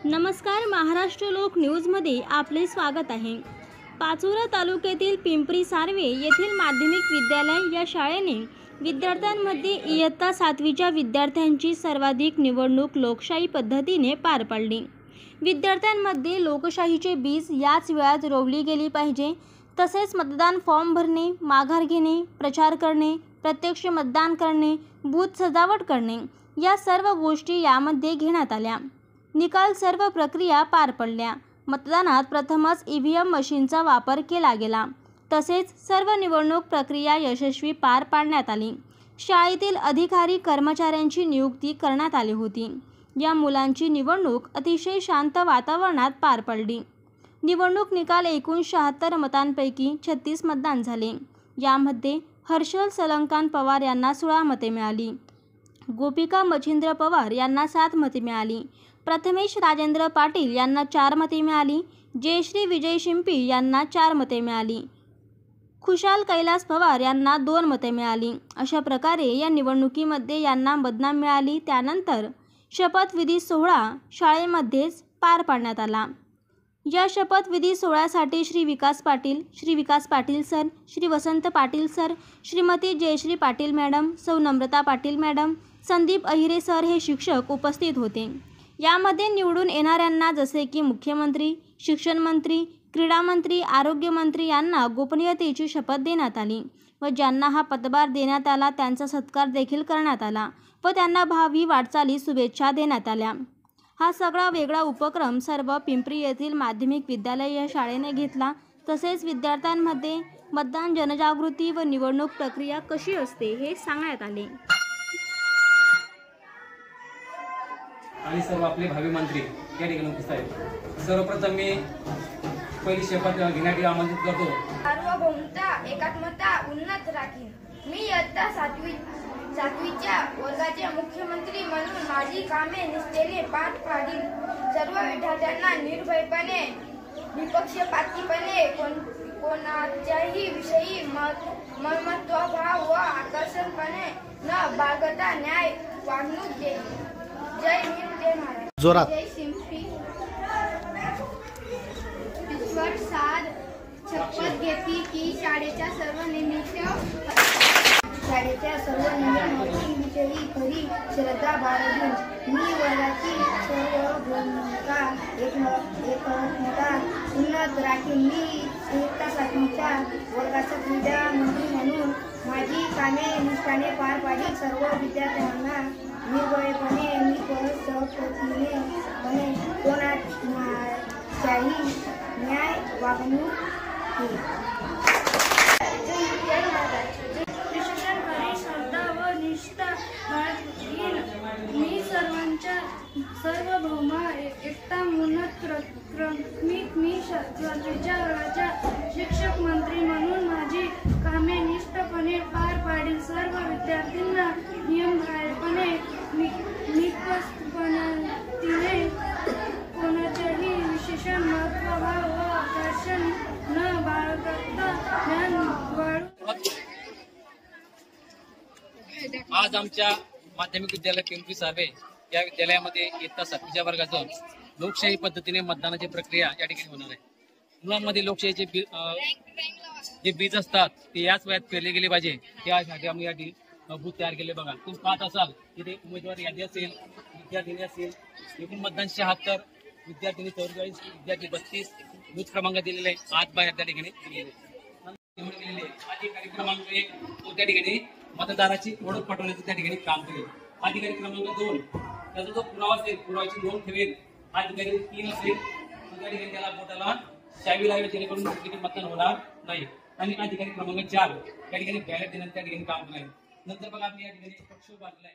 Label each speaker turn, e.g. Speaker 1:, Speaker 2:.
Speaker 1: नमस्कार, महाराष्ट्र लोक न्यूजमध्ये आपले स्वागत आहे। पाचोरा तालुक्यातील पिंपरी सार्वे येथील माध्यमिक विद्यालय या शाळेने विद्यार्थ्यांमध्ये इयत्ता 7वीच्या विद्यार्थ्यांची सर्वाधिक निवडणूक लोकशाही पद्धतीने पार पाडली। विद्यार्थ्यांमध्ये लोकशाहीचे बीज याच वेळात रोवली गेली पाहिजे। तसेच मतदान फॉर्म भरणे, माघार घेणे, प्रचार करणे, प्रत्यक्ष मतदान करणे, बूथ सजावट करणे या सर्व गोष्टी यामध्ये घेण्यात आल्या। निकाल सर्व प्रक्रिया पार पडल्या। मतदानात प्रथमच ईव्हीएम मशीनचा वापर केला गेला। तसेच सर्व निवडणूक प्रक्रिया यशस्वी पार पाडण्यात आली। शाळेतील अधिकारी कर्मचाऱ्यांची नियुक्ती करण्यात आली होती। या मुलांची निवडणूक अतिशय शांत वातावरणात पार पडली। निवडणूक निकाल एकूण 76 मतांपैकी 36 मतदान झाले। यामध्ये हर्षल सलंकान पवार यांना 16 मते मिळाली, गोपिका मच्छिंद्र पवार यांना 7 मते मिळाली, प्रथमेश राजेंद्र पाटील यांना 4 मते मिळाली, जयश्री विजय शिंपी यांना 4 मते मिळाली, खुशाल कैलास पवार यांना 2 मते मिळाली। अशा प्रकारे या निवडणुकीमध्ये यांना मतदान मिळाली। त्यानंतर शपथविधी सोहळा शाळेमध्येच पार पाडण्यात आला। या शपथविधी सोहळ्यासाठी श्री विकास पाटील सर, श्री वसंत पाटील सर, श्रीमती जयश्री पाटील मॅडम, सौ नम्रता पाटील मॅडम, संदीप अहिरे सर हे शिक्षक उपस्थित होते। यामध्ये निवडून येणाऱ्यांना जसे की मुख्यमंत्री, शिक्षण मंत्री, क्रीडा मंत्री, आरोग्य मंत्री यांना गोपनीयतेची शपथ देण्यात आली व ज्यांना हा पदभार देण्यात आला त्यांचा सत्कार देखील करण्यात आला व त्यांना भावी वाटचालीस शुभेच्छा देण्यात आल्या। हा सगळा वेगळा उपक्रम सर्व पिंपरी येथील माध्यमिक विद्यालय या शाळेने घेतला। तसेच विद्यार्थ्यांमध्ये मतदान जनजागृती व निवडणूक प्रक्रिया कशी असते हे सांगण्यात आले।
Speaker 2: आणि सर्व आपले भावी मंत्री या ठिकाणी उपस्थित आहेत। सर्वप्रथम मी पहिली शपथ घेण्यासाठी आमंत्रित करतो।
Speaker 3: सार्वभौमता, एकात्मता उन्नत राखीन। मी इयत्ता 7वीच्या वर्गाचे मुख्यमंत्री म्हणून माझी कामे निष्ठेने पार पाडीन। सर्व विद्यार्थ्यांना निर्भयपणे, निपक्षपातीपणे कोणाच्याही विषयी ममत्वभाव व आकर्षणपणे न बाळगता न्याय वागणूक देईन। जय हिंद, जय महाराष्ट्र।
Speaker 4: जोरात
Speaker 3: जय शिंपी। ईश्वर साध शपथ घेते की शाळेच्या सर्व नियम अटींविषयी खरी श्रद्धा बाळगून मी वर्गाची सार्वभौमता, एकात्मता उन्नत राखीन। मी इयत्ता 7वीच्या वर्गाचा क्रीडा मंत्री म्हणून माझी कामे निष्ठाने पार पाडीन। सर्व विद्यार्थ्यांना निर्भयपणे, निपक्षपातीपणे कोणाच्याही न्याय वागणूक देईन।
Speaker 5: शिक्षण करी श्रद्धा व निष्ठा बाळगीन। मी सार्वभौम, एकता उन्नत राखीन। मी 7वीच्या वर्गाचा शिक्षक मंत्री म्हणून माझी कामे निष्ठापणे पार पाडीन। सर्व विद्यार्थ्यांना नियमबाह्यपणे, निपक्षपातीपणे कोणाच्याही विशेष महत्त्वभाव व आकर्षण न बाळगता न्याय वागणूक।
Speaker 2: आज आमच्या माध्यमिक विद्यालय पिंपरी सार्वे या विद्यालयामध्ये इयत्ता 7वीच्या वर्गाचं लोकशाही पद्धतीने मतदानाची प्रक्रिया या ठिकाणी होणार आहे। मुलांमध्ये लोकशाहीचे जे बीज असतात ते याच वयात पेरले गेले पाहिजे। त्यासाठी आम्ही या बूथ तयार केले। बघा, तुम्ही पाहत असाल तिथे उमेदवार यादी असेल, विद्यार्थिनी असेल, एकूण मतदान 76, विद्यार्थिनी 44, विद्यार्थी 32, बूथ क्रमांक दिलेले आहे। आत बाहेर त्या ठिकाणी दिलेले अधिकारी क्रमांक 1 त्या ठिकाणी मतदाराची ओळख पटवण्याचं त्या ठिकाणी काम करेल। अधिकारी क्रमांक 2 त्याचा जो पुरावा असेल, पुराव्याची नोंद ठेवेल। अधिकारी 3 असेल त्या ठिकाणी त्याला बोटाला शाई लावेल जेणेकरून मतदान होणार नाही। आणि अधिकारी क्रमांक 4 त्या ठिकाणी बॅलेट देण्याचं त्या ठिकाणी काम करेल। नंतर बघा, आम्ही या ठिकाणी पक्ष बांधलाय।